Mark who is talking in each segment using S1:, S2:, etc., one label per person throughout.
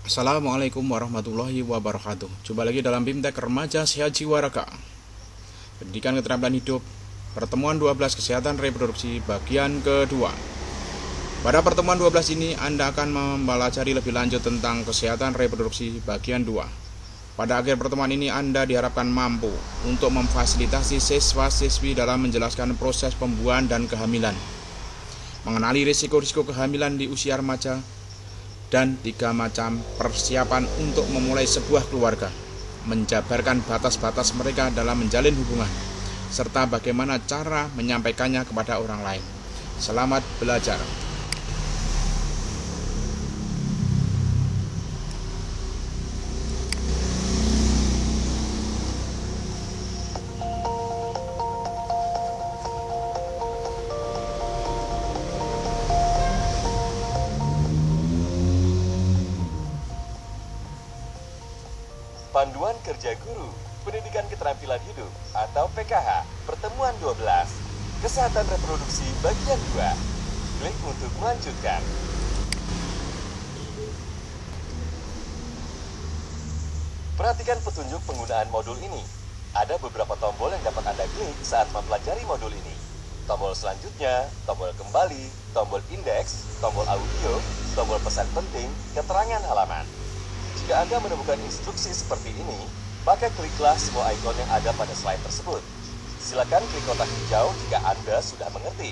S1: Assalamualaikum warahmatullahi wabarakatuh. Jumpa lagi dalam BIMTEK Remaja Sehat Jiwa Raga. Pendidikan Keterampilan Hidup, pertemuan 12 Kesehatan Reproduksi bagian kedua. Pada pertemuan 12 ini Anda akan mempelajari lebih lanjut tentang kesehatan reproduksi bagian 2. Pada akhir pertemuan ini Anda diharapkan mampu untuk memfasilitasi siswa-siswi dalam menjelaskan proses pembuahan dan kehamilan, mengenali risiko-risiko kehamilan di usia remaja, dan 3 macam persiapan untuk memulai sebuah keluarga, menjabarkan batas-batas mereka dalam menjalin hubungan, serta bagaimana cara menyampaikannya kepada orang lain. Selamat belajar.
S2: Panduan Kerja Guru, Pendidikan Keterampilan Hidup atau PKH, pertemuan 12, Kesehatan Reproduksi bagian 2. Klik untuk melanjutkan. Perhatikan petunjuk penggunaan modul ini. Ada beberapa tombol yang dapat Anda klik saat mempelajari modul ini. Tombol selanjutnya, tombol kembali, tombol indeks, tombol audio, tombol pesan penting, keterangan halaman. Jika Anda menemukan instruksi seperti ini, maka kliklah semua ikon yang ada pada slide tersebut. Silakan klik kotak hijau jika Anda sudah mengerti.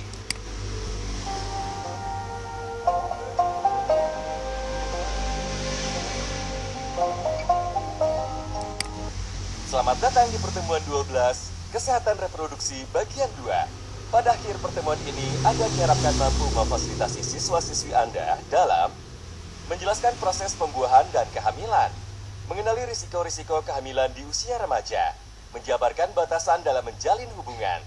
S2: Selamat datang di pertemuan 12, Kesehatan Reproduksi bagian 2. Pada akhir pertemuan ini, Anda diharapkan mampu memfasilitasi siswa-siswi Anda dalam menjelaskan proses pembuahan dan kehamilan, mengenali risiko-risiko kehamilan di usia remaja, menjabarkan batasan dalam menjalin hubungan.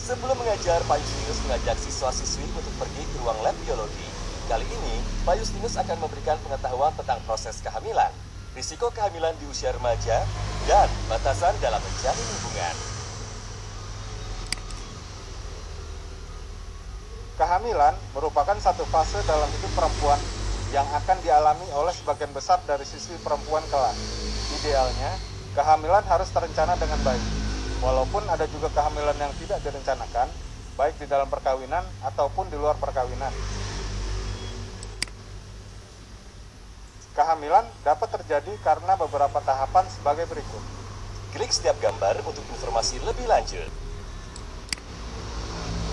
S2: Sebelum mengajar, Pak Justinus mengajak siswa-siswi untuk pergi ke ruang lab biologi. Kali ini, Pak Justinus akan memberikan pengetahuan tentang proses kehamilan, risiko kehamilan di usia remaja, dan batasan dalam menjalin hubungan.
S3: Kehamilan merupakan satu fase dalam hidup perempuan yang akan dialami oleh sebagian besar dari siswi perempuan kelak. Idealnya, kehamilan harus terencana dengan baik, walaupun ada juga kehamilan yang tidak direncanakan, baik di dalam perkawinan ataupun di luar perkawinan. Kehamilan dapat terjadi karena beberapa tahapan sebagai berikut.
S2: Klik setiap gambar untuk informasi lebih lanjut.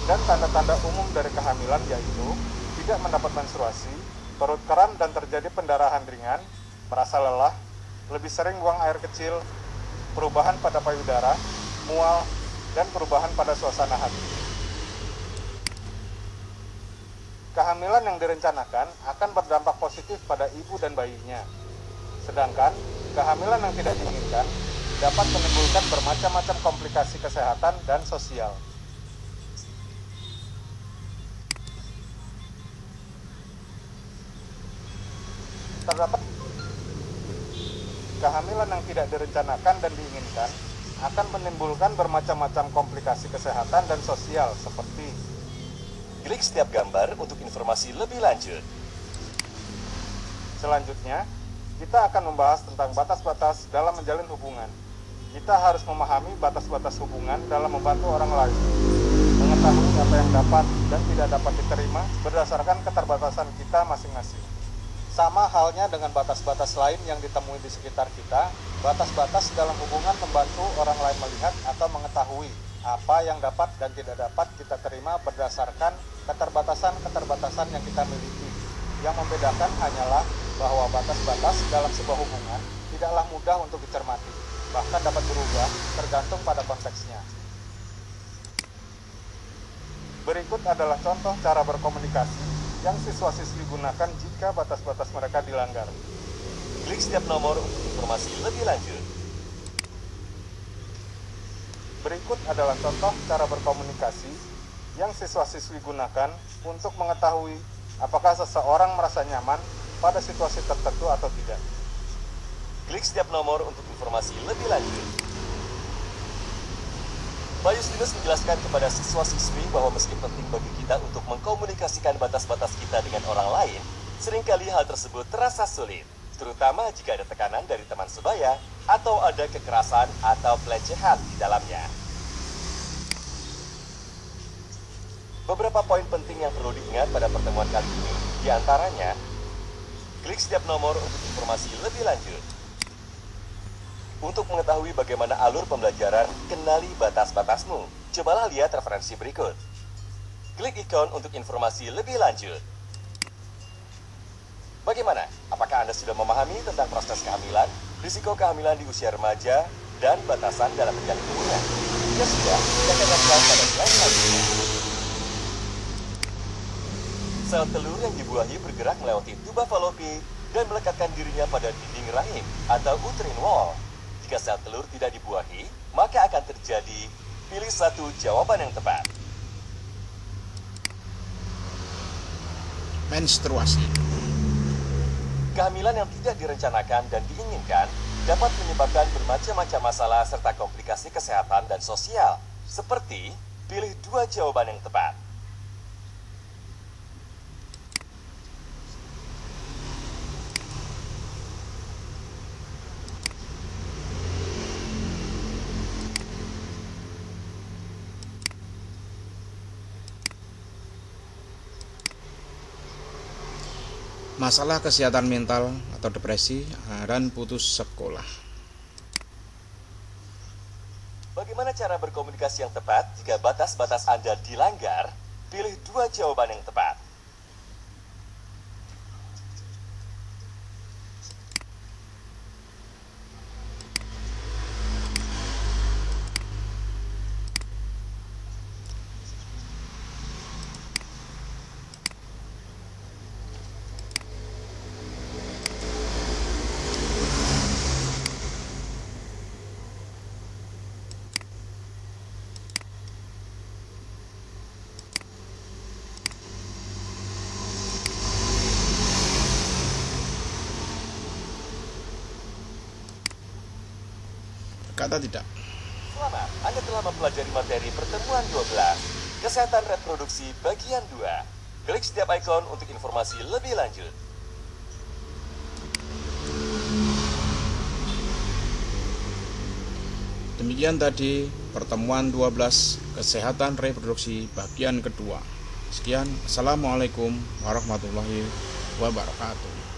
S3: Dan tanda-tanda umum dari kehamilan yaitu tidak mendapat menstruasi, perut kram dan terjadi pendarahan ringan, merasa lelah, lebih sering buang air kecil, perubahan pada payudara, mual, dan perubahan pada suasana hati. Kehamilan yang direncanakan akan berdampak positif pada ibu dan bayinya. Sedangkan kehamilan yang tidak diinginkan dapat menimbulkan bermacam-macam komplikasi kesehatan dan sosial. Terdapat kehamilan yang tidak direncanakan dan diinginkan akan menimbulkan bermacam-macam komplikasi kesehatan dan sosial seperti
S2: Klik setiap gambar untuk informasi lebih lanjut.
S3: selanjutnya, kita akan membahas tentang batas-batas dalam menjalin hubungan. Kita harus memahami batas-batas hubungan dalam membantu orang lain, mengetahui apa yang dapat dan tidak dapat diterima berdasarkan keterbatasan kita masing-masing. Sama halnya dengan batas-batas lain yang ditemui di sekitar kita, batas-batas dalam hubungan membantu orang lain melihat atau mengetahui apa yang dapat dan tidak dapat kita terima berdasarkan keterbatasan-keterbatasan yang kita miliki. Yang membedakan hanyalah bahwa batas-batas dalam sebuah hubungan tidaklah mudah untuk dicermati, bahkan dapat berubah tergantung pada konteksnya. Berikut adalah contoh cara berkomunikasi yang siswa-siswi gunakan jika batas-batas mereka dilanggar.
S2: Klik setiap nomor untuk informasi lebih lanjut.
S3: Berikut adalah contoh cara berkomunikasi yang siswa-siswi gunakan untuk mengetahui apakah seseorang merasa nyaman pada situasi tertentu atau tidak.
S2: Klik setiap nomor untuk informasi lebih lanjut. Pak Justinus menjelaskan kepada siswa-siswi bahwa meski penting bagi kita untuk mengkomunikasikan batas-batas kita dengan orang lain, Seringkali hal tersebut terasa sulit, terutama jika ada tekanan dari teman sebaya atau ada kekerasan atau pelecehan di dalamnya. Beberapa poin penting yang perlu diingat pada pertemuan kali ini, diantaranya, klik setiap nomor untuk informasi lebih lanjut. Untuk mengetahui bagaimana alur pembelajaran, kenali batas-batasmu. Cobalah lihat referensi berikut. Klik ikon untuk informasi lebih lanjut. Bagaimana? Apakah Anda sudah memahami tentang proses kehamilan, risiko kehamilan di usia remaja, dan batasan dalam menjalin hubungan? Jika sudah, silakan lanjutkan pada slide selanjutnya. Sel telur yang dibuahi bergerak melewati tuba falopi dan melekatkan dirinya pada dinding rahim atau uterine wall. Jika sel telur tidak dibuahi, maka akan terjadi pilih satu jawaban yang tepat.
S1: Menstruasi.
S2: Kehamilan yang tidak direncanakan dan diinginkan dapat menyebabkan bermacam-macam masalah serta komplikasi kesehatan dan sosial. Seperti, pilih dua jawaban yang tepat.
S1: Masalah kesehatan mental atau depresi dan putus sekolah.
S2: Bagaimana cara berkomunikasi yang tepat jika batas-batas Anda dilanggar? Pilih dua jawaban yang tepat.
S1: Kata tidak.
S2: Selamat, Anda telah mempelajari materi pertemuan 12, Kesehatan Reproduksi bagian 2. Klik setiap ikon untuk informasi lebih lanjut.
S1: Demikian tadi pertemuan 12 Kesehatan Reproduksi bagian kedua. Sekian, Assalamualaikum warahmatullahi wabarakatuh.